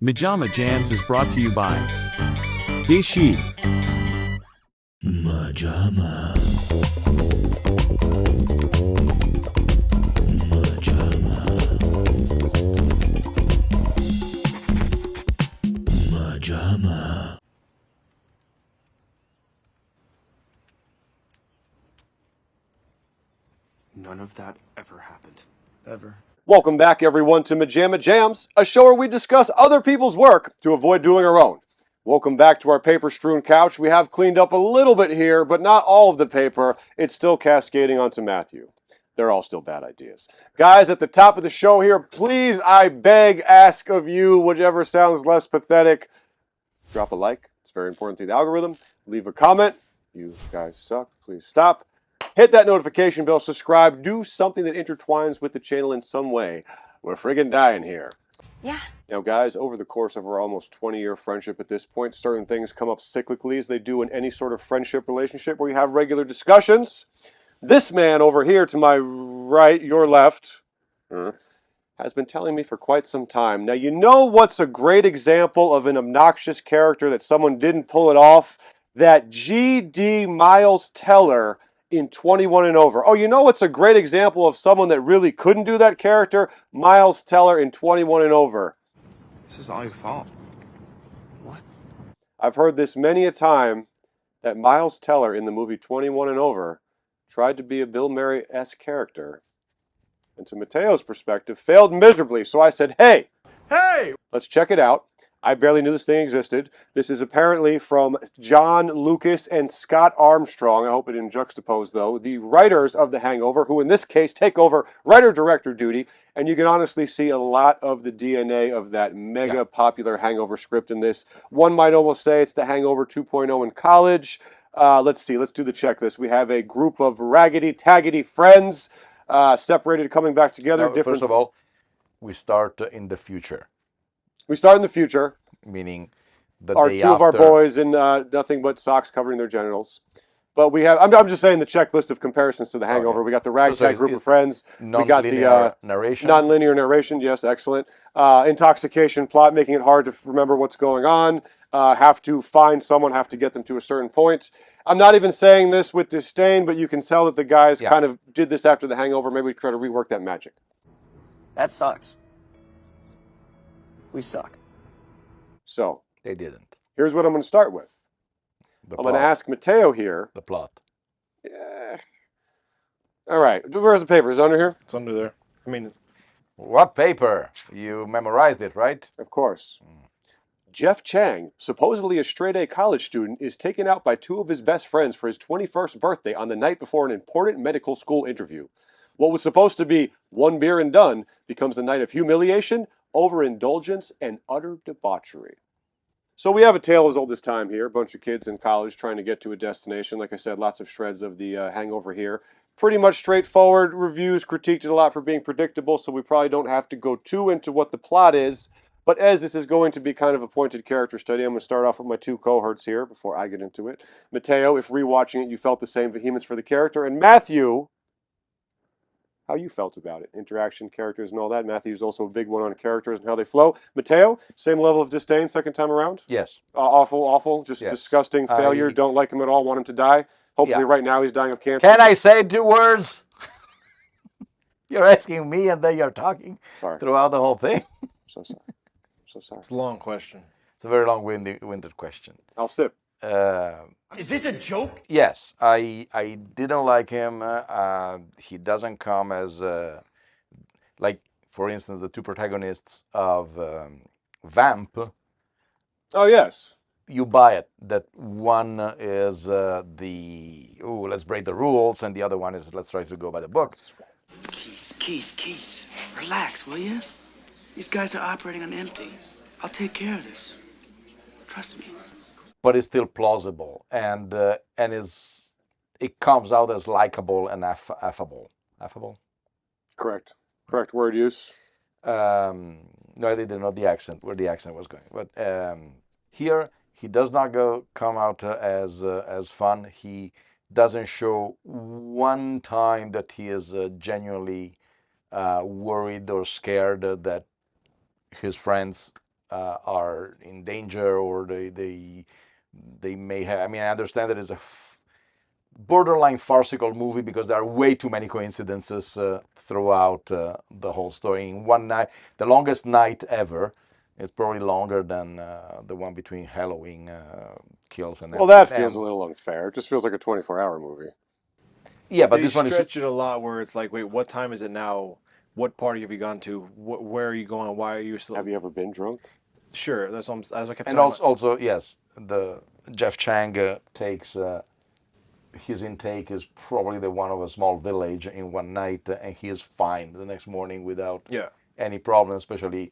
MaJaMa Jams is brought to you by Gishi. MaJaMa. MaJaMa. MaJaMa. None of that ever happened. Ever. Welcome back, everyone, to MaJaMa Jams, a show where we discuss other people's work to avoid doing our own. Welcome back to our paper-strewn couch. We have cleaned up a little bit here, but not all of the paper. It's still cascading onto Matthew. They're all still bad ideas. Guys, at the top of the show here, please, I beg, ask of you, whatever sounds less pathetic, drop a like. It's very important to the algorithm. Leave a comment. You guys suck. Please stop. Hit that notification bell, subscribe, do something that intertwines with the channel in some way. We're friggin' dying here. Yeah. Now, guys, over the course of our almost 20-year friendship at this point, certain things come up cyclically as they do in any sort of friendship relationship where you have regular discussions. This man over here to my right, your left, has been telling me for quite some time. Now, you know what's a great example of an obnoxious character that someone didn't pull it off? That G.D. Miles Teller in 21 and Over. Oh, you know what's a great example of someone that really couldn't do that character? Miles Teller in 21 and Over. This is all your fault. What? I've heard this many a time that Miles Teller in the movie 21 and Over tried to be a Bill Murray-esque character. And to Mateo's perspective, failed miserably. So I said, hey, let's check it out. I barely knew this thing existed. This is apparently from John Lucas and Scott Armstrong. I hope it didn't juxtapose, though. The writers of The Hangover, who in this case take over writer-director duty. And you can honestly see a lot of the DNA of that mega popular Hangover script in this. One might almost say it's The Hangover 2.0 in college. Let's see. Let's do the checklist. We have a group of raggedy-taggedy friends separated, coming back together. No, first of all, we start in the future. We start in the future. Meaning the Our day two of our after. boys in nothing but socks covering their genitals. But we have, I'm just saying the checklist of comparisons to The Hangover. Okay. We got the ragtag group of friends. We got the Non-linear narration. non-linear narration. Yes, excellent. Intoxication plot, making it hard to remember what's going on. Have to find someone, have to get them to a certain point. I'm not even saying this with disdain, but you can tell that the guys kind of did this after The Hangover. Maybe we try to rework that magic. That sucks. We suck. So, They didn't. here's what I'm going to start with. The I'm plot. going to ask Mateo here. The plot. Yeah. All right. Where's the paper? Is it under here? It's under there. I mean, What paper? You memorized it, right? Of course. Jeff Chang, supposedly a straight-A college student, is taken out by two of his best friends for his 21st birthday on the night before an important medical school interview. What was supposed to be one beer and done becomes a night of humiliation, overindulgence, and utter debauchery. So we have a tale as old as time here. A bunch of kids in college trying to get to a destination. Like I said, lots of shreds of the Hangover here. Pretty much straightforward. Reviews critiqued it a lot for being predictable, so we probably don't have to go too into what the plot is. But as this is going to be kind of a pointed character study, I'm going to start off with my two cohorts here before I get into it. Mateo, if rewatching it you felt the same vehemence for the character. And Matthew, how you felt about it. Interaction, characters, and all that. Matthew's also a big one on characters and how they flow. Mateo, same level of disdain second time around? Yes. Awful, just Yes. disgusting failure. Don't like him at all, want him to die. Hopefully right now he's dying of cancer. Can I say 2 words? You're asking me and then you're talking Sorry. throughout the whole thing. So sorry. So sorry. it's a long question. It's a very long-winded question. I'll sip. Is this a joke? Yes, I didn't like him. He doesn't come as like, for instance, the two protagonists of Vamp. Oh, yes. You buy it that one is let's break the rules, and the other one is let's try to go by the books. Keith, relax, will you? These guys are operating on empty. I'll take care of this. Trust me. But it's still plausible, and it comes out as likable and affable. Affable? Correct word use. No, I didn't know the accent, where the accent was going. But here, he does not come out as fun. He doesn't show one time that he is genuinely worried or scared that his friends are in danger, or they may have. I mean, I understand that it's a borderline farcical movie because there are way too many coincidences throughout the whole story. In one night, the longest night ever, it's probably longer than the one between Halloween kills and. Well, that feels a little unfair. It just feels like a 24-hour movie. Yeah, but They this one is. stretch it a lot where it's like, wait, what time is it now? What party have you gone to? Where are you going? Why are you still? Have you ever been drunk? Sure, that's what I kept. And telling also, yes, the Jeff Chang takes his intake is probably the one of a small village in one night, and he is fine the next morning without any problem. Especially,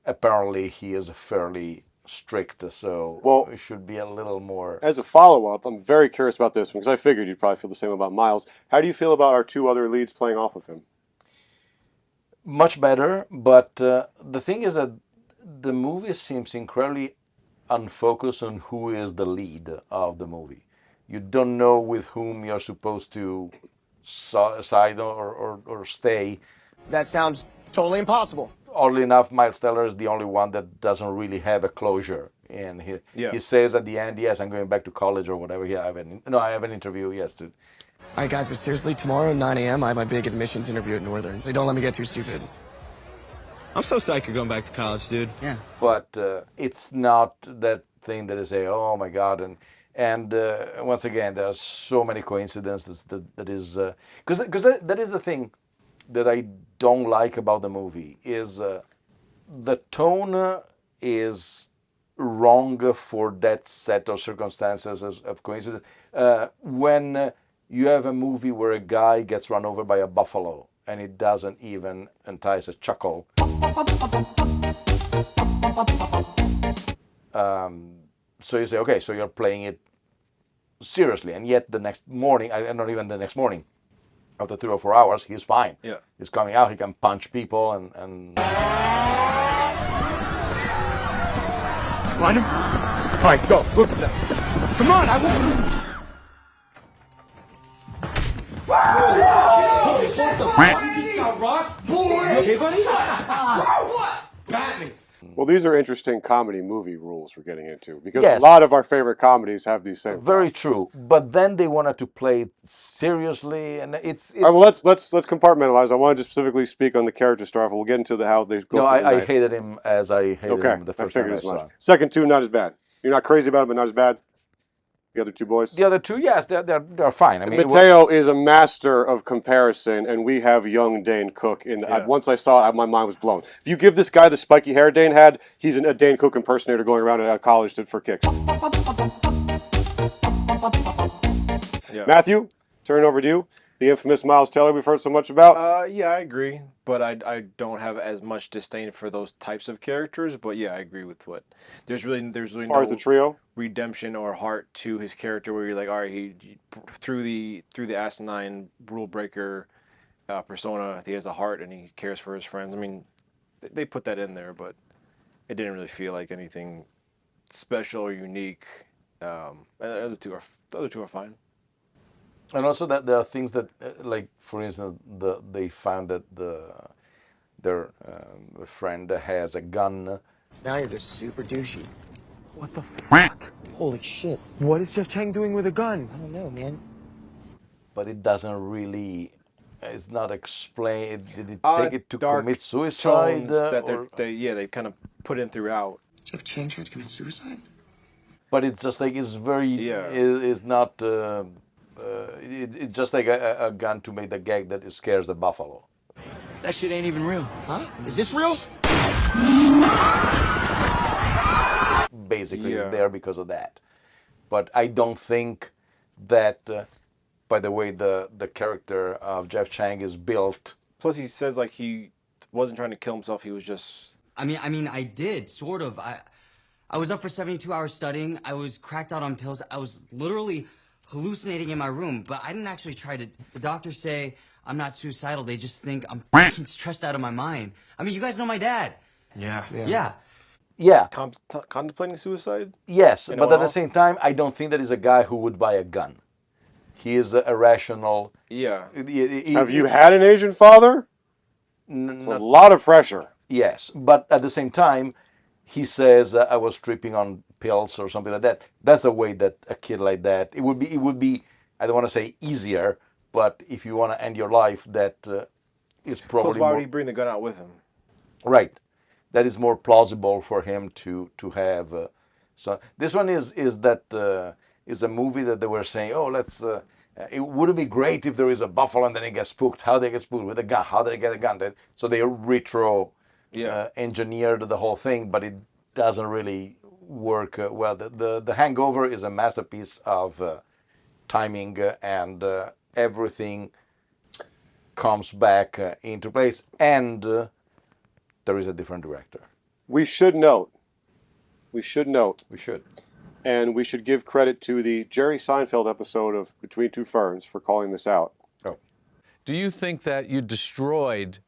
apparently, he is fairly strict, so it should be a little more. As a follow-up, I'm very curious about this one because I figured you'd probably feel the same about Miles. How do you feel about our two other leads playing off of him? Much better, but the thing is that the movie seems incredibly unfocused on who is the lead of the movie. You don't know with whom you're supposed to side or stay. That sounds totally impossible. Oddly enough, Miles Teller is the only one that doesn't really have a closure. And he says at the end, yes, I'm going back to college or whatever. I have an interview, yes. All right, guys, but seriously, tomorrow at 9 a.m., I have my big admissions interview at Northern, so don't let me get too stupid. I'm so psyched you're going back to college, dude. Yeah. But it's not that thing that is oh my God, and once again, there are so many coincidences that is because that is the thing that I don't like about the movie is the tone is wrong for that set of circumstances of coincidence. When you have a movie where a guy gets run over by a buffalo and it doesn't even entice a chuckle. So you say, okay, so you're playing it seriously, and yet the next morning, not even the next morning, after 3 or 4 hours, he's fine. Yeah. He's coming out, he can punch people and... Find him? All right, go. Look at them. Come on, I won't... What the fuck? You just got rocked? Boy! You okay, buddy? What? Batman. Well, these are interesting comedy movie rules we're getting into because Yes. a lot of our favorite comedies have these same. Very true, but then they wanted to play it seriously, and it's... All right, well, let's compartmentalize. I wanted to specifically speak on the character star. We'll get into how they go. No, I hated him as I hated him the first time I saw him. Second two, not as bad. You're not crazy about it, but not as bad. The other two boys? The other two, yes, they're fine. I mean, Mateo is a master of comparison, and we have young Dane Cook. Once I saw it, my mind was blown. If you give this guy the spiky hair Dane had, he's a Dane Cook impersonator going around at college for kicks. Matthew, turn over to you. The infamous Miles Teller we've heard so much about. Yeah, I agree, but I don't have as much disdain for those types of characters. But yeah, I agree with what there's really as no far as the trio, redemption or heart to his character where you're like, all right, he through the asinine rule breaker persona, he has a heart and he cares for his friends. I mean, they put that in there, but it didn't really feel like anything special or unique. The other two are fine. And also that there are things that, like for instance, they found that their friend has a gun. Now you're just super douchey. What the fuck? Holy shit. What is Jeff Chang doing with a gun? I don't know, man. But it doesn't really. It's not explained. Did it take it to Dark commit suicide? tones that they kind of put in throughout. Jeff Chang tried to commit suicide? But it's just like it's very. It's not. It's just like a gun to make the gag that it scares the buffalo. That shit ain't even real. Huh? Is this real? Basically, it's there because of that. But I don't think that, by the way the character of Jeff Chang is built. Plus, he says like he wasn't trying to kill himself. He was just. I mean, I did sort of. I was up for 72 hours studying. I was cracked out on pills. I was literally hallucinating in my room, but I didn't actually try to. The doctors say I'm not suicidal. They just think I'm fucking stressed out of my mind. I mean, you guys know my dad. Yeah. Contemplating suicide? Yes, but at the same time, I don't think that is a guy who would buy a gun. He is irrational. Yeah. Have you had an Asian father? It's a lot of pressure. Yes, but at the same time, he says, I was tripping on pills or something like that. That's a way that a kid like that, it would be, I don't want to say easier, but if you want to end your life, that is probably Plus, why more, would he bring the gun out with him? right. That is more plausible for him to have. So this one is a movie that they were saying, oh, let's. It wouldn't be great if there is a buffalo and then he gets spooked. How they get spooked with a gun? How did they get a gun? So they retro engineered the whole thing, but it doesn't really work well. The Hangover is a masterpiece of timing and everything comes back into place, and there is a different director. We should note, and we should give credit to the Jerry Seinfeld episode of Between Two Ferns for calling this out. Oh. Do you think that you destroyed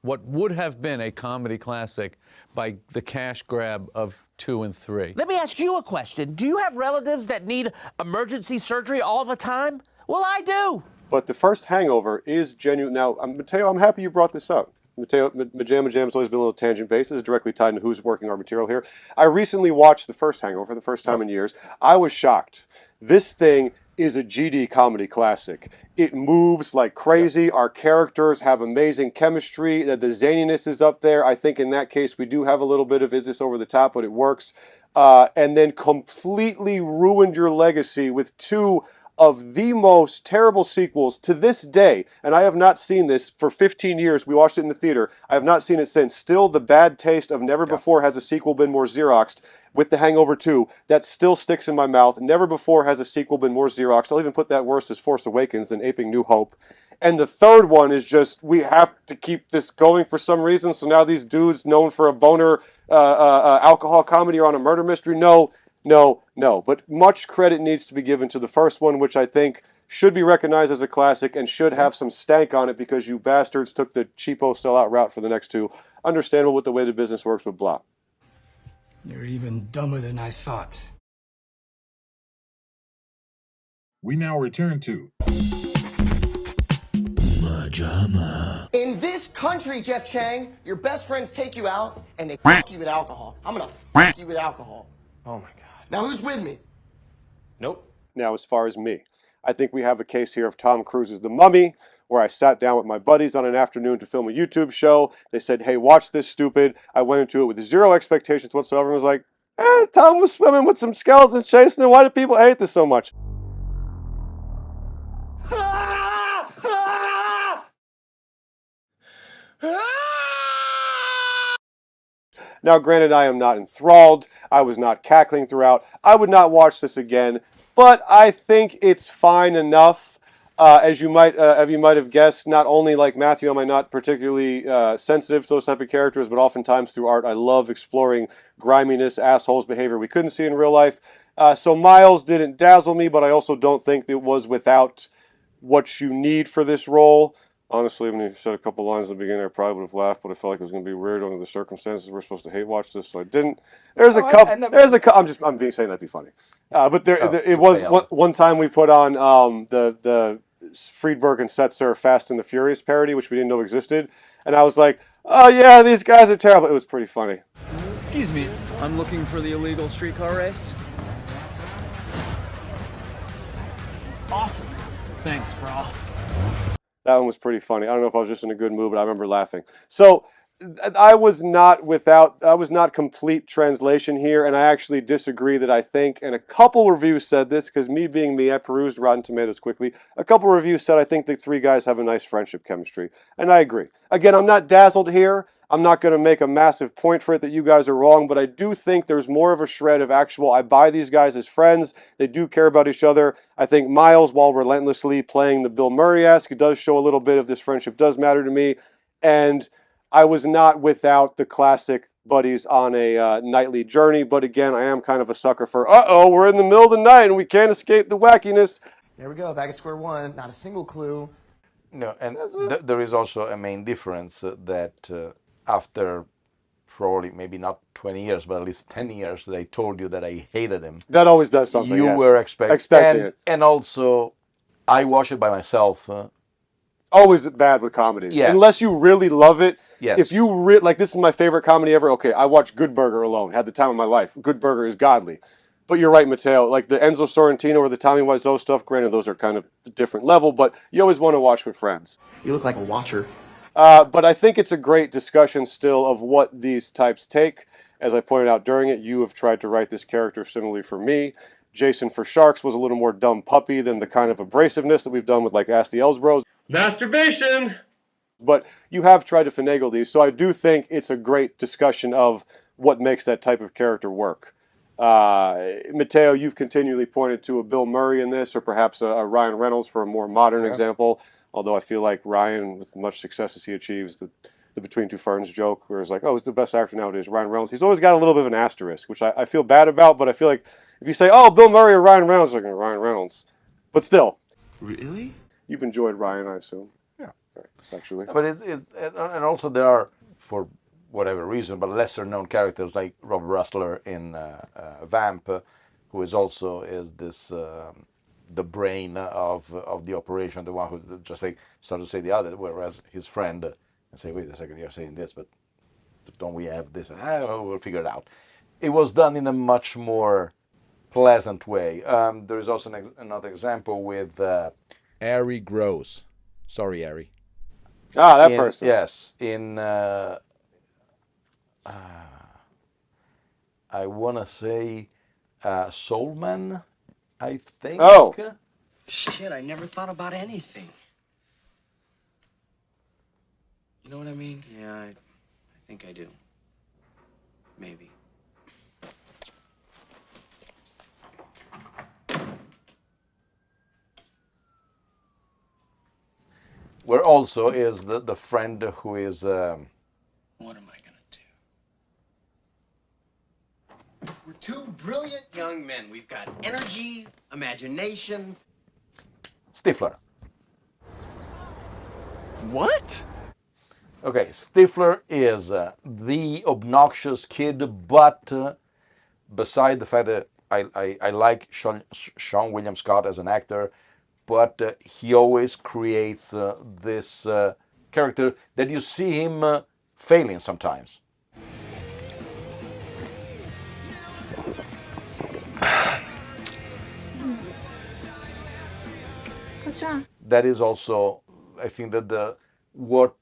what would have been a comedy classic by the cash grab of 2 and 3? Let me ask you a question. Do you have relatives that need emergency surgery all the time? Well, I do. But the first Hangover is genuine. Now, Matteo, I'm happy you brought this up. Matteo, MaJaMa's always been a little tangent-based. This is directly tied into who's working our material here. I recently watched the first Hangover for the first time in years. I was shocked. This thing is a GD comedy classic. It moves like crazy. Our characters have amazing chemistry. The zaniness is up there. I think in that case we do have a little bit of is this over the top, but it works. And then completely ruined your legacy with 2 of the most terrible sequels to this day, and I have not seen this for 15 years. We watched it in the theater. I have not seen it since. Still, the bad taste of never before has a sequel been more Xeroxed with The Hangover 2. That still sticks in my mouth. Never before has a sequel been more Xeroxed. I'll even put that worse as Force Awakens than aping New Hope. And the third one is just, we have to keep this going for some reason, so now these dudes known for a boner alcohol comedy are on a murder mystery. No. But much credit needs to be given to the first one, which I think should be recognized as a classic and should have some stank on it because you bastards took the cheapo sellout route for the next 2. Understandable with the way the business works, but blah. You're even dumber than I thought. We now return to MaJaMa. In this country, Jeff Chang, your best friends take you out and they fuck you with alcohol. I'm gonna fuck you with alcohol. Oh my God. Now who's with me? Nope. Now, as far as me, I think we have a case here of Tom Cruise's The Mummy, where I sat down with my buddies on an afternoon to film a YouTube show. They said, hey, watch this, stupid. I went into it with 0 expectations whatsoever and was like, Tom was swimming with some skeletons chasing him. Why do people hate this so much? Now, granted, I am not enthralled. I was not cackling throughout. I would not watch this again, but I think it's fine enough. As you might have guessed, not only like Matthew am I not particularly sensitive to those type of characters, but oftentimes through art I love exploring griminess, assholes behavior we couldn't see in real life. So Miles didn't dazzle me, but I also don't think it was without what you need for this role. Honestly, when he said a couple lines at the beginning, I probably would have laughed, but I felt like it was going to be weird under the circumstances. We're supposed to hate watch this, so I didn't. There's a couple. I'm being saying that'd be funny, but it was one time we put on the Friedberg and Setzer Fast and the Furious parody, which we didn't know existed, and I was like, oh yeah, these guys are terrible. It was pretty funny. Excuse me, I'm looking for the illegal streetcar race. Awesome. Thanks, bro. That one was pretty funny. I don't know if I was just in a good mood, but I remember laughing. So I was not complete translation here, and I actually disagree that I think, and a couple reviews said this, because me being me, I perused Rotten Tomatoes quickly. A couple reviews said I think the 3 guys have a nice friendship chemistry, and I agree. Again, I'm not dazzled here. I'm not going to make a massive point for it that you guys are wrong, but I do think there's more of a shred of actual, I buy these guys as friends. They do care about each other. I think Miles, while relentlessly playing the Bill Murray-esque, it does show a little bit of this friendship does matter to me. And I was not without the classic buddies on a nightly journey, but again, I am kind of a sucker for, we're in the middle of the night and we can't escape the wackiness. There we go, back at square one. Not a single clue. No, and there is also a main difference that after probably maybe not 20 years, but at least 10 years, they told you that I hated him. That always does something. You yes. were expecting it. And also, I watched it by myself. always bad with comedies. Yes. Unless you really love it. Yes. If you like, this is my favorite comedy ever. Okay, I watched Good Burger alone. Had the time of my life. Good Burger is godly. But you're right, Matteo. Like the Enzo Sorrentino or the Tommy Wiseau stuff, granted, those are kind of a different level, but you always want to watch with friends. You look like a watcher. But I think it's a great discussion still of what these types take. As I pointed out during it, you have tried to write this character similarly for me. Jason for Sharks was a little more dumb puppy than the kind of abrasiveness that we've done with like Ask the Ellsbros. Masturbation! But you have tried to finagle these, so I do think it's a great discussion of what makes that type of character work. Matteo, you've continually pointed to a Bill Murray in this, or perhaps a Ryan Reynolds for a more modern example. Although I feel like Ryan, with much success as he achieves, the Between Two Ferns joke, where it's like, oh, he's the best actor nowadays, Ryan Reynolds. He's always got a little bit of an asterisk, which I feel bad about, but I feel like if you say, oh, Bill Murray or Ryan Reynolds, like Ryan Reynolds. But still. Really? You've enjoyed Ryan, I assume. Yeah. Right, sexually. But and also there are, for whatever reason, but lesser known characters like Robert Rustler in Vamp, who is also this the brain of the operation, the one who just like started to say the other, whereas his friend and say, wait a second, you're saying this, but don't we have this? We'll figure it out. It was done in a much more pleasant way. There is also another example with Ari Gross. Sorry, Ari. Ah, that person. Yes, in I want to say Soul Man, I think. Oh. Shit, I never thought about anything. You know what I mean? Yeah, I think I do. Maybe. Where also is the friend who is... What am I gonna do? We're two brilliant young men. We've got energy, imagination. Stifler. What? Okay, Stifler is the obnoxious kid, but beside the fact that I like Sean William Scott as an actor, but he always creates this character that you see him failing sometimes. What's wrong? That is also, I think that what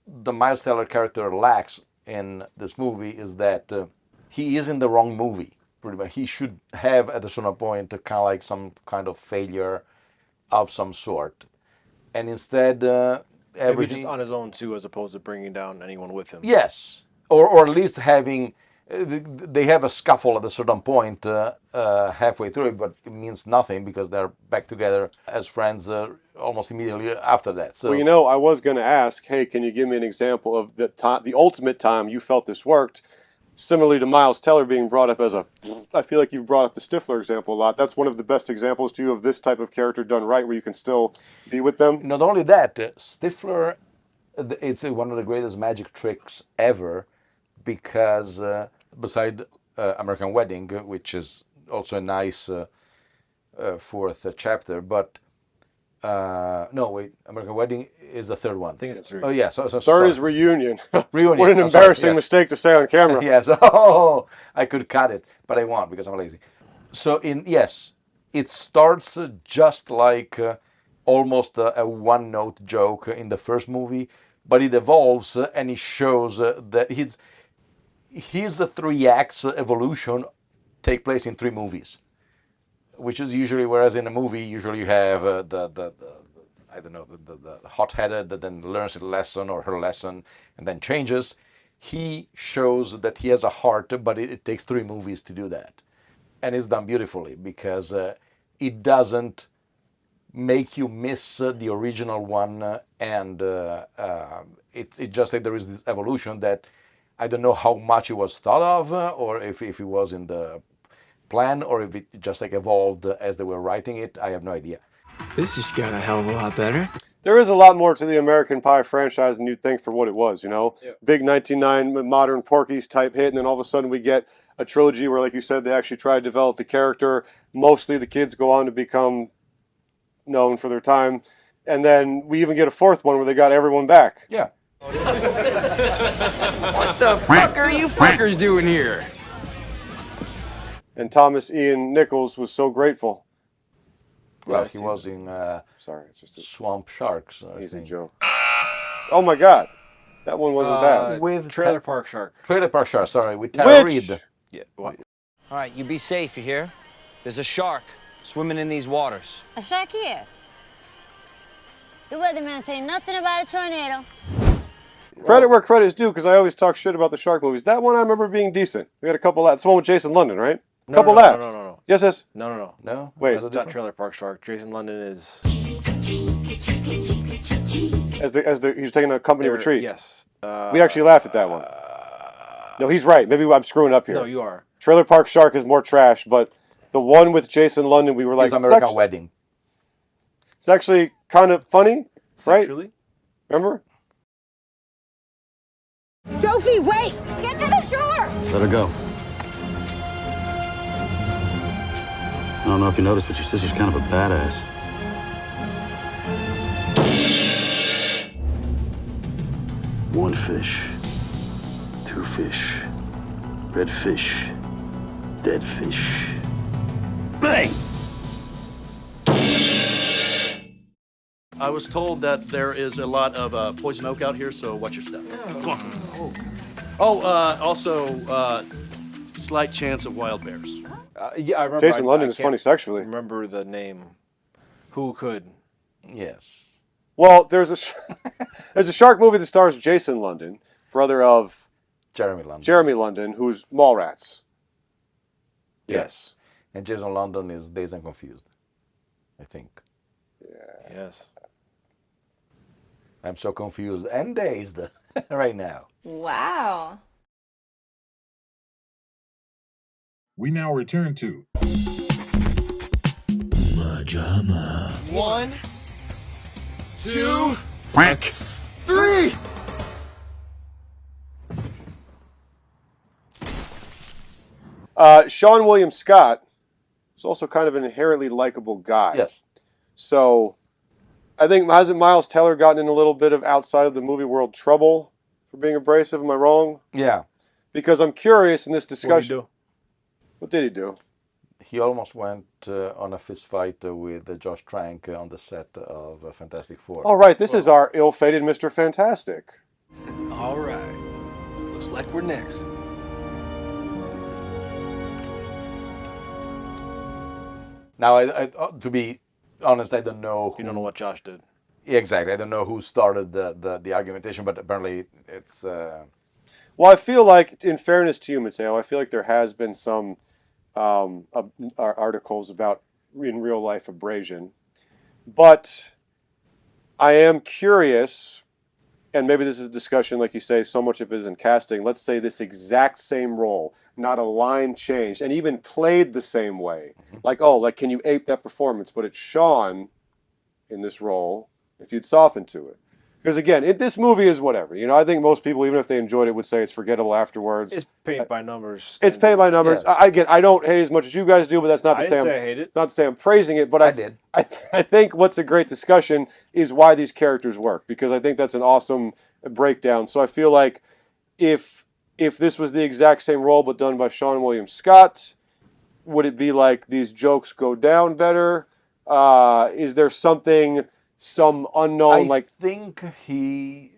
the Miles Teller character lacks in this movie is that he is in the wrong movie. Pretty much, he should have at a certain point kind of like some kind of failure of some sort, and instead everything maybe just on his own too, as opposed to bringing down anyone with him. Yes, or at least having they have a scuffle at a certain point halfway through it, but it means nothing because they're back together as friends almost immediately after that. So, well, you know, I was going to ask, hey, can you give me an example of the ultimate time you felt this worked? Similarly to Miles Teller being brought up as I feel like you've brought up the Stifler example a lot. That's one of the best examples to you of this type of character done right, where you can still be with them. Not only that, Stifler, it's one of the greatest magic tricks ever, because beside American Wedding, which is also a nice fourth chapter, but no, wait, American Wedding is the third one. I think it's 3. Oh, yeah. So Third sorry. is Reunion. Reunion. What an embarrassing mistake to say on camera. Yes. Oh, I could cut it, but I won't because I'm lazy. So yes, it starts just like almost a one-note joke in the first movie, but it evolves and it shows that his 3 acts evolution take place in 3 movies. Which is usually, whereas in a movie, usually you have the hot-headed that then learns a lesson or her lesson and then changes. He shows that he has a heart, but it takes 3 movies to do that. And it's done beautifully because it doesn't make you miss the original one, and it's just like there is this evolution that I don't know how much it was thought of, or if it was in the plan, or if it just like evolved as they were writing it. I have no idea. This just got a hell of a lot better. There is a lot more to the American Pie franchise than you'd think for what it was, you know? Yep. Big 1999 modern Porky's type hit, and then all of a sudden we get a trilogy where, like you said, they actually try to develop the character. Mostly the kids go on to become known for their time. And then we even get a fourth one where they got everyone back. Yeah. What the fuck are you fuckers doing here? And Thomas Ian Nichols was so grateful. Well, he was in Sorry, it's just a Swamp Sharks. easy joke. Oh my God, that one wasn't bad. With Trailer Park Shark. Trailer Park Shark, sorry, with Tara Which- Reid. Yeah. What? All right, you be safe, you hear? There's a shark swimming in these waters. A shark here. The weatherman say nothing about a tornado. Credit where credit's due, because I always talk shit about the shark movies. That one I remember being decent. We had a couple laughs. It's the one with Jason London, right? Couple laughs. No. Yes, yes. No. No? Wait, It's not Trailer Park Shark. Jason London is. as he was taking a company retreat. Yes. We actually laughed at that one. No, he's right. Maybe I'm screwing up here. No, you are. Trailer Park Shark is more trash, but the one with Jason London, we were like, His American Wedding. It's actually kind of funny, Sexually? right? Remember? Sophie, wait! Get to the shore! Let her go. I don't know if you noticed, but your sister's kind of a badass. One fish, two fish, red fish, dead fish. Bang! I was told that there is a lot of poison oak out here, so watch your step. Come on. Also, slight chance of wild bears. Yeah, I remember. Jason London is funny sexually. Remember the name? Who could? Yes. Well, there's a shark movie that stars Jason London, brother of Jeremy London. who's Mallrats. Yes. And Jason London is Dazed and Confused, I think. Yes. I'm so confused and dazed right now. Wow. We now return to MaJaMa. 1, 2, Quack. 3. Sean William Scott is also kind of an inherently likable guy. Yes. So I think, hasn't Miles Teller gotten in a little bit of outside of the movie world trouble for being abrasive? Am I wrong? Yeah. Because I'm curious in this discussion. What did he do? What did he do? He almost went on a fist fight with Josh Trank on the set of Fantastic Four. All right, this is our ill-fated Mr. Fantastic. All right. Looks like we're next. Now, to be honest, I don't know. You don't know what Josh did. Exactly. I don't know who started the argumentation, but apparently it's. Well, I feel like, in fairness to you, Matteo, I feel like there has been some articles about in real life abrasion, but I am curious, and maybe this is a discussion, like you say, so much of it is in casting. Let's say this exact same role, not a line changed, and even played the same way. Like, can you ape that performance? But it's Sean in this role, if you'd soften to it. Because again, this movie is whatever. You know, I think most people, even if they enjoyed it, would say it's forgettable afterwards. It's paint by numbers. It's paint by numbers. Yes. I don't hate it as much as you guys do, but that's not to I say didn't say I hate it. not to say I'm praising it. But I did. I think what's a great discussion is why these characters work, because I think that's an awesome breakdown. So I feel like if this was the exact same role but done by Sean William Scott, would it be like these jokes go down better? Is there some unknown I think he,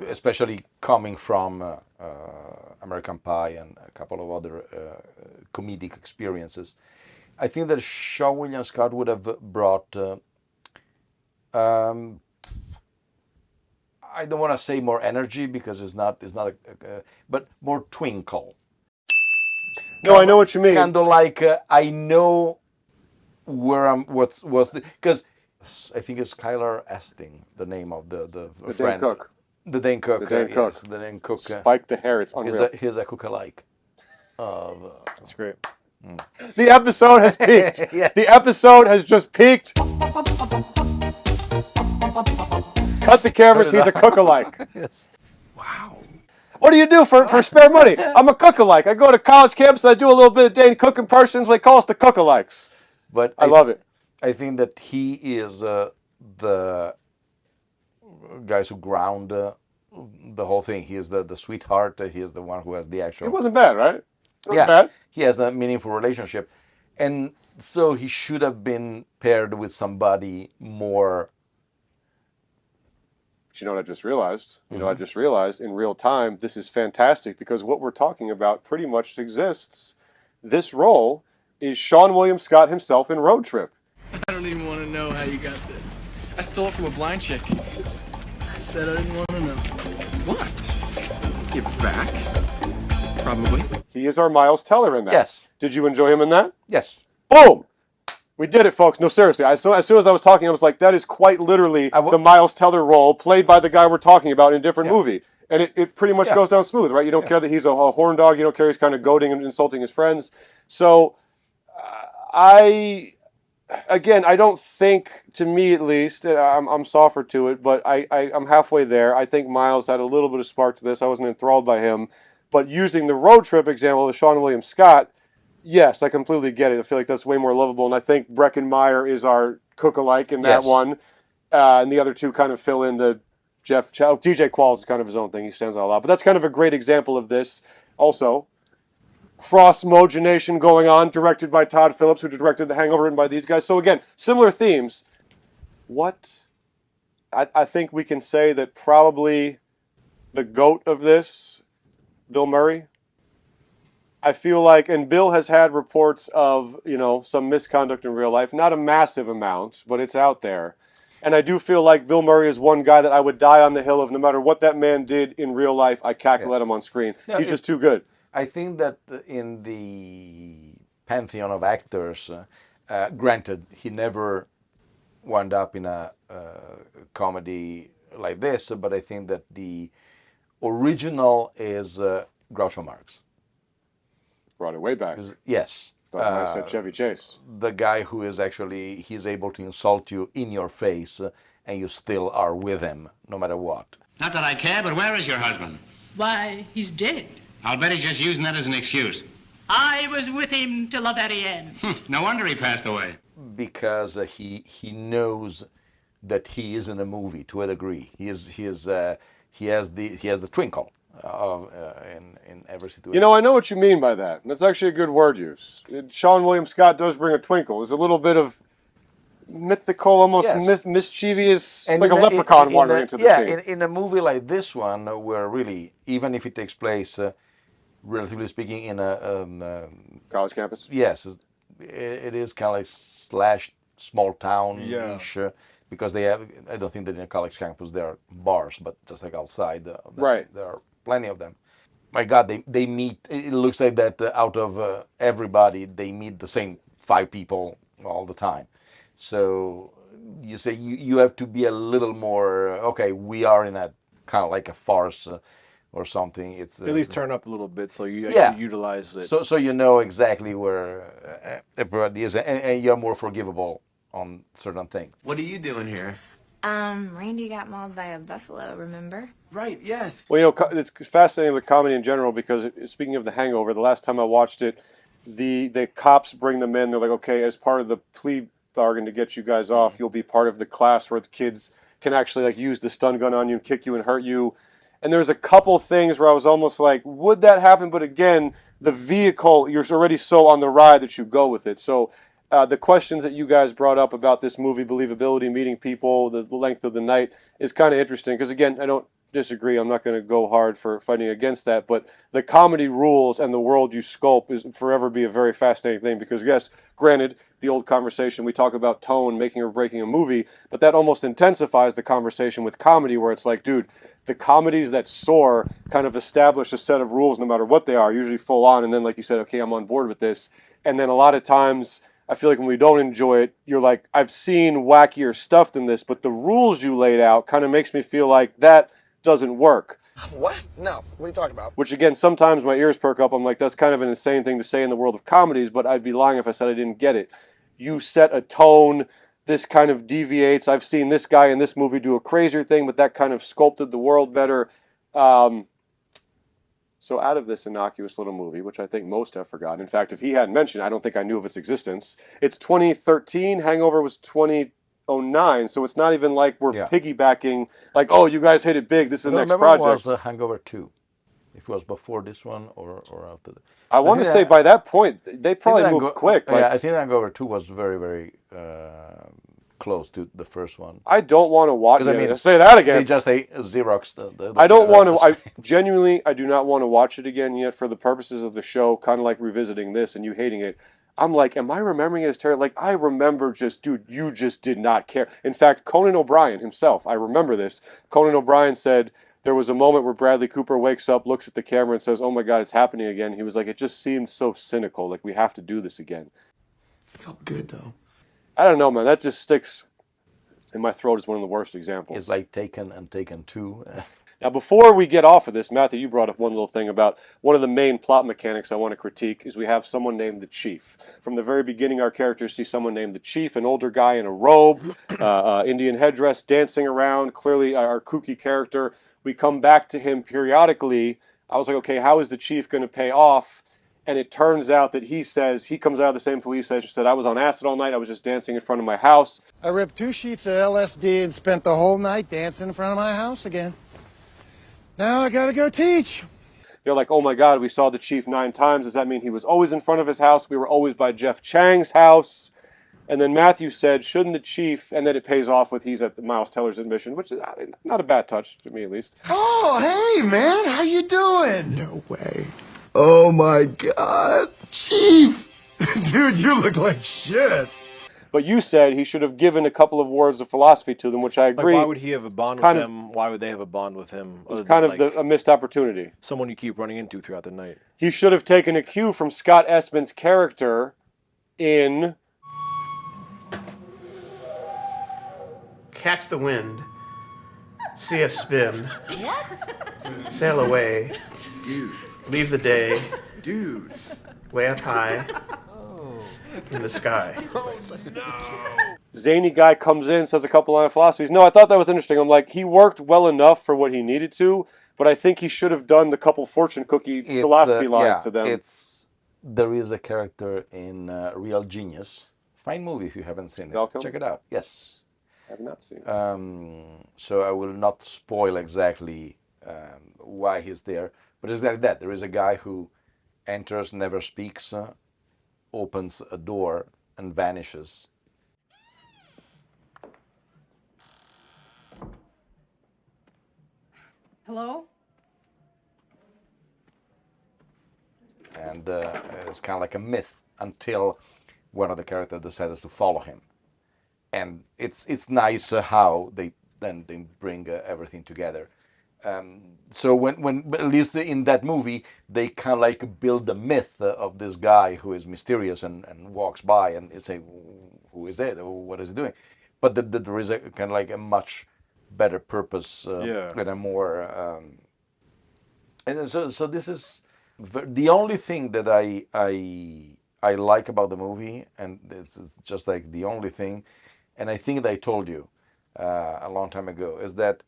especially coming from American Pie and a couple of other comedic experiences, I think that Sean William Scott would have brought. I don't want to say more energy because it's not but more twinkle. No, I know what you mean. Kind of like I know where I'm. What's because. I think it's Skylar Astin, the name of the friend. Dane Cook. The Dane Cook. The Dane Cook. Yes, the Dane Cook. Spike the hair. It's unreal. He's a cook-alike. That's great. The episode has peaked. Yes. The episode has just peaked. Cut the cameras. He's a cook-alike. Yes. Wow. What do you do for spare money? I'm a cook-alike. I go to college campus. I do a little bit of Dane Cook impressions. They call us the cook-alikes. But I love it. I think that he is the guys who ground the whole thing. He is the sweetheart. He is the one who has the actual. It wasn't bad, right? It wasn't Yeah, bad. he has a meaningful relationship, and so he should have been paired with somebody more. But you know what I just realized? I just realized in real time, this is fantastic because what we're talking about pretty much exists. This role is Sean William Scott himself in Road Trip. I don't even want to know how you got this. I stole it from a blind chick. I said I didn't want to know. What? Give it back? Probably. He is our Miles Teller in that. Yes. Did you enjoy him in that? Yes. Boom! We did it, folks. No, seriously. As soon as I was talking, I was like, that is quite literally the Miles Teller role played by the guy we're talking about in a different movie. And it pretty much goes down smooth, right? You don't care that he's a horn dog. You don't care he's kind of goading and insulting his friends. So, I don't think, to me at least, I'm softer to it, but I'm halfway there. I think Miles had a little bit of spark to this. I wasn't enthralled by him. But using the Road Trip example of Sean William Scott, yes, I completely get it. I feel like that's way more lovable. And I think Breckenmeyer is our cook-alike in that one. And the other two kind of fill in the DJ Qualls is kind of his own thing. He stands out a lot. But that's kind of a great example of this. Also, cross-mogenation going on, directed by Todd Phillips, who directed The Hangover, written by these guys. So again, similar themes. What? I think we can say that probably the GOAT of this, Bill Murray. I feel like, and Bill has had reports of, some misconduct in real life. Not a massive amount, but it's out there. And I do feel like Bill Murray is one guy that I would die on the hill of. No matter what that man did in real life, I cackle at him on screen. No, He's just too good. I think that in the pantheon of actors, granted, he never wound up in a comedy like this, but I think that the original is Groucho Marx. Brought it way back. Yes. I said Chevy Chase. The guy who is actually, he's able to insult you in your face and you still are with him no matter what. Not that I care, but where is your husband? Why, he's dead. I'll bet he's just using that as an excuse. I was with him till the very end. No wonder he passed away. Because he knows that he is in a movie to a degree. He has the twinkle in every situation. I know what you mean by that. That's actually a good word use. Sean William Scott does bring a twinkle. There's a little bit of mythical, almost mischievous, and like a leprechaun wandering into the scene. In a movie like this one, where really, even if it takes place, relatively speaking, in a college campus. Yes, it is kind of like slash small town-ish. Because they have, I don't think that in a college campus there are bars, but just like outside, there are plenty of them. My God, they meet, it looks like that out of everybody, they meet the same 5 people all the time. So you say you have to be a little more, okay, we are in a kind of like a farce or something. It's at least turn up a little bit so you actually utilize it. So you know exactly where everybody is, and you're more forgivable on certain things. What are you doing here? Randy got mauled by a buffalo, remember? Right, yes. Well, it's fascinating with comedy in general because, speaking of The Hangover, the last time I watched it, the cops bring them in. They're like, okay, as part of the plea bargain to get you guys off, you'll be part of the class where the kids can actually use the stun gun on you and kick you and hurt you. And there's a couple things where I was almost like, would that happen? But again, the vehicle, you're already so on the ride that you go with it. So the questions that you guys brought up about this movie, believability, meeting people, the length of the night, is kind of interesting. Because again, I don't disagree. I'm not going to go hard for fighting against that. But the comedy rules and the world you sculpt is forever be a very fascinating thing. Because yes, granted, the old conversation, we talk about tone, making or breaking a movie, but that almost intensifies the conversation with comedy where it's like, dude, the comedies that soar kind of establish a set of rules no matter what they are, usually full on. And then like you said, okay, I'm on board with this. And then a lot of times, I feel like when we don't enjoy it, you're like, I've seen wackier stuff than this, but the rules you laid out kind of makes me feel like that doesn't work. What? No. What are you talking about? Which again, sometimes my ears perk up. I'm like, that's kind of an insane thing to say in the world of comedies, but I'd be lying if I said I didn't get it. You set a tone. This kind of deviates. I've seen this guy in this movie do a crazier thing, but that kind of sculpted the world better. So out of this innocuous little movie, which I think most have forgotten. In fact, if he hadn't mentioned, I don't think I knew of its existence. It's 2013. Hangover was 2012. '09, so it's not even like we're piggybacking, like, oh, you guys hit it big, this is the next remember project. It was Hangover 2. If it was before this one or after. I want to say by that point, they probably moved quick. Yeah, I think Hangover 2 was very, very close to the first one. I don't want to watch it. I mean, say that again. They just Xerox the I don't want to. I genuinely, I do not want to watch it again yet for the purposes of the show, kind of like revisiting this and you hating it. I'm like, am I remembering it as terrible? Like, I remember just, dude, you just did not care. In fact, Conan O'Brien himself, I remember this. Conan O'Brien said, there was a moment where Bradley Cooper wakes up, looks at the camera, and says, oh my God, it's happening again. He was like, it just seemed so cynical. Like, we have to do this again. It felt good, though. I don't know, man. That just sticks in my throat as one of the worst examples. It's like Taken and Taken 2. Now, before we get off of this, Matthew, you brought up one little thing about one of the main plot mechanics I want to critique is we have someone named the Chief. From the very beginning, our characters see someone named the Chief, an older guy in a robe, Indian headdress, dancing around, clearly our kooky character. We come back to him periodically. I was like, okay, how is the Chief going to pay off? And it turns out that he says, he comes out of the same police station, said, I was on acid all night, I was just dancing in front of my house. I ripped 2 sheets of LSD and spent the whole night dancing in front of my house again. Now I gotta go teach. They're like, oh my God, we saw the Chief 9 times. Does that mean he was always in front of his house? We were always by Jeff Chang's house. And then Matthew said, shouldn't the Chief, and then it pays off with he's at the Miles Teller's admission, which is not a bad touch to me at least. Oh, hey man, how you doing? No way. Oh my God, Chief. Dude, you look like shit. But you said he should have given a couple of words of philosophy to them, which I agree. Like, why would he have a bond with them? Why would they have a bond with him? It was kind of a missed opportunity. Someone you keep running into throughout the night. He should have taken a cue from Scott Essman's character in... Catch the wind. See us spin. Sail away. Dude. Leave the day. Dude. Way up high. In the sky. Zany guy comes in, says a couple line of philosophies. No, I thought that was interesting. I'm like, he worked well enough for what he needed to, but I think he should have done the couple fortune cookie philosophy lines to them. There is a character in Real Genius. Fine movie if you haven't seen it. Welcome. Check it out. Yes. I have not seen it. So I will not spoil exactly why he's there, but it's like that. There is a guy who enters, never speaks, opens a door and vanishes. Hello? And it's kind of like a myth until one of the characters decides to follow him. And it's nice how they bring everything together. So when at least in that movie, they kind of like build the myth of this guy who is mysterious and walks by and you say, who is it? What is he doing? But there is a kind of like a much better purpose and a more... and so this is the only thing that I like about the movie, and it's just like the only thing, and I think that I told you a long time ago, is that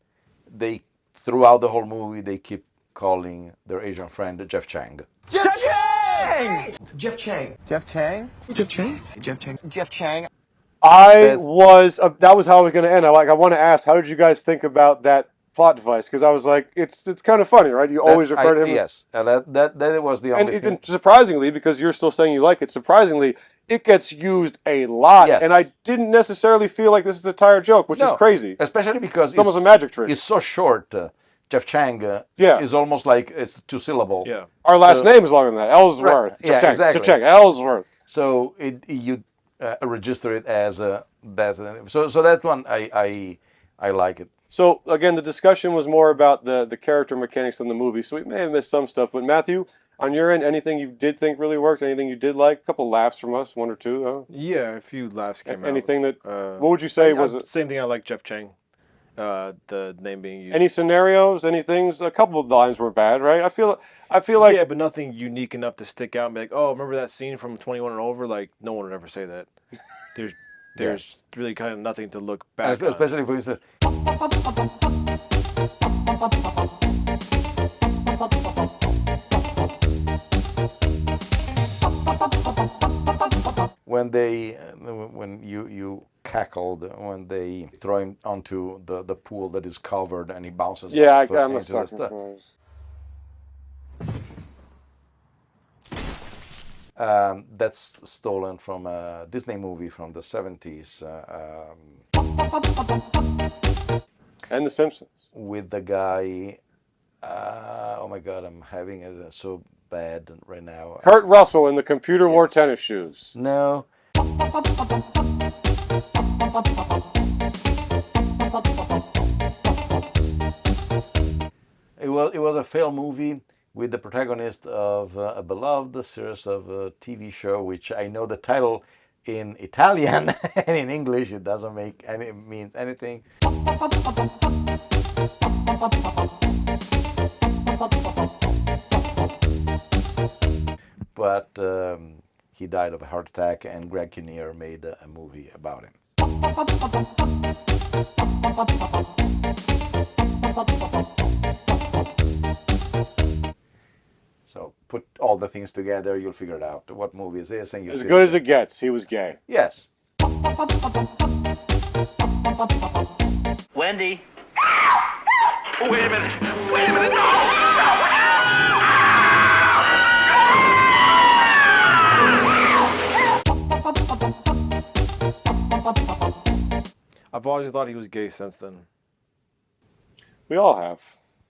they, throughout the whole movie, they keep calling their Asian friend Jeff Chang. Jeff Chang! Jeff Chang. Jeff Chang? Jeff Chang? Jeff Chang. Jeff Chang. That was how I was going to end. I want to ask, how did you guys think about that plot device? Because I was like, it's kind of funny, right? You always refer to him as... Yes, that was the only thing. And surprisingly, because you're still saying you like it, surprisingly, it gets used a lot. Yes. And I didn't necessarily feel like this is a tired joke, which is crazy. Especially because it's almost a magic trick. It's so short. Jeff Chang is almost like it's 2 syllable. Yeah. Our last name is longer than that. Ellsworth. Right. Yeah, exactly. Jeff Chang. Ellsworth. So you register it as a... So that one, I like it. So again, the discussion was more about the character mechanics in the movie. So we may have missed some stuff. But Matthew, on your end, anything you did think really worked? Anything you did like? A couple laughs from us, 1 or 2. Huh? Yeah, a few laughs came out. Anything that? What would you say was it? Same thing. I like Jeff Chang. The name being used. Any scenarios? Any things? A couple of lines were bad, right? I feel like yeah, but nothing unique enough to stick out and be like, oh, remember that scene from 21 and Over? Like no one would ever say that. There's really kind of nothing to look back. Especially for instance. When you cackled when they throw him onto the pool that is covered and he bounces Yeah, off I'm a into the sucker stuff. for those. That's stolen from a Disney movie from the 70s. And The Simpsons. With the guy, oh my God, I'm having it so bad right now. Kurt Russell in The Computer Wore Tennis Shoes. No. It was a failed movie with the protagonist of a beloved series of a TV show, which I know the title in Italian and in English it doesn't mean anything. But he died of a heart attack, and Greg Kinnear made a movie about him. So put all the things together, you'll figure it out. What movie is this? And you'll As see good as it gets, he was gay. Yes. Wendy. Oh, wait a minute. Wait a minute. No! I've always thought he was gay since then. We all have.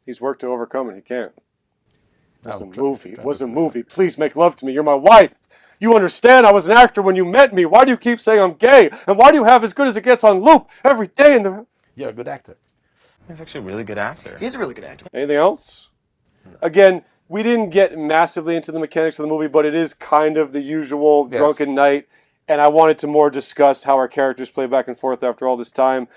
He's worked to overcome it. He can't. It was a movie. It was a movie. Please make love to me. You're my wife. You understand I was an actor when you met me. Why do you keep saying I'm gay? And why do you have As Good as It Gets on loop every day in the... You're a good actor. He's actually a really good actor. He's a really good actor. Anything else? Again, we didn't get massively into the mechanics of the movie, but it is kind of the usual drunken night. And I wanted to more discuss how our characters play back and forth after all this time.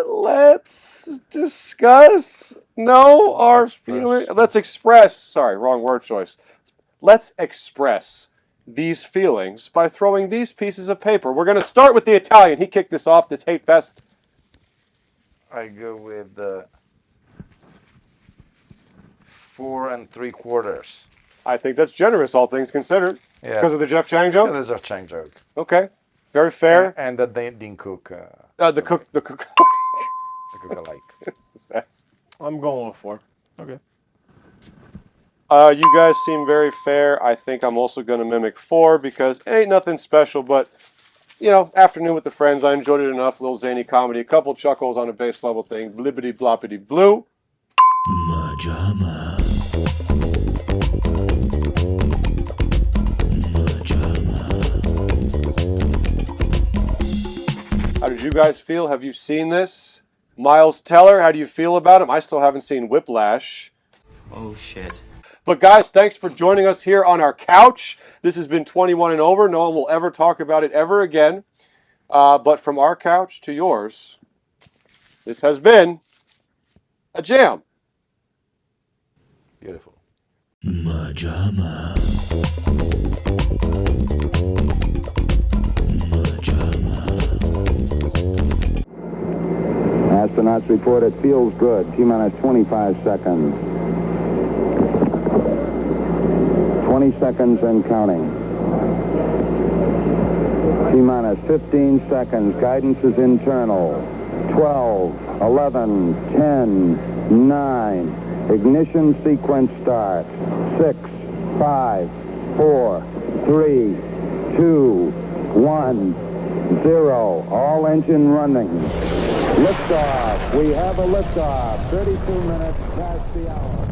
Let's discuss. No, our feeling. Let's express. Sorry, wrong word choice. Let's express these feelings by throwing these pieces of paper. We're going to start with the Italian. He kicked this off, this hate fest. I go with 4 3/4. I think that's generous, all things considered. Yeah. Because of the Jeff Chang joke? Yeah, the Jeff Chang joke. Okay. Very fair. And the Dean Cook. The cook. The cook alike. It's the best. I'm going with 4. Okay. You guys seem very fair. I think I'm also going to mimic 4 because it ain't nothing special, but, you know, afternoon with the friends, I enjoyed it enough. Little zany comedy, a couple chuckles on a base level thing. Blibbity bloppity blue. MaJaMa. How did you guys feel? Have you seen this? Miles Teller, how do you feel about him? I still haven't seen Whiplash. Oh, shit. But guys, thanks for joining us here on our couch. This has been 21 and over. No one will ever talk about it ever again. But from our couch to yours, this has been a jam. Beautiful. MaJaMa. Astronauts report it feels good. T-minus 25 seconds. 20 seconds and counting. T-minus 15 seconds. Guidance is internal. 12, 11, 10, 9. Ignition sequence start. 6, 5, 4, 3, 2, 1, 0. All engine running. Liftoff. We have a liftoff. 32 minutes past the hour.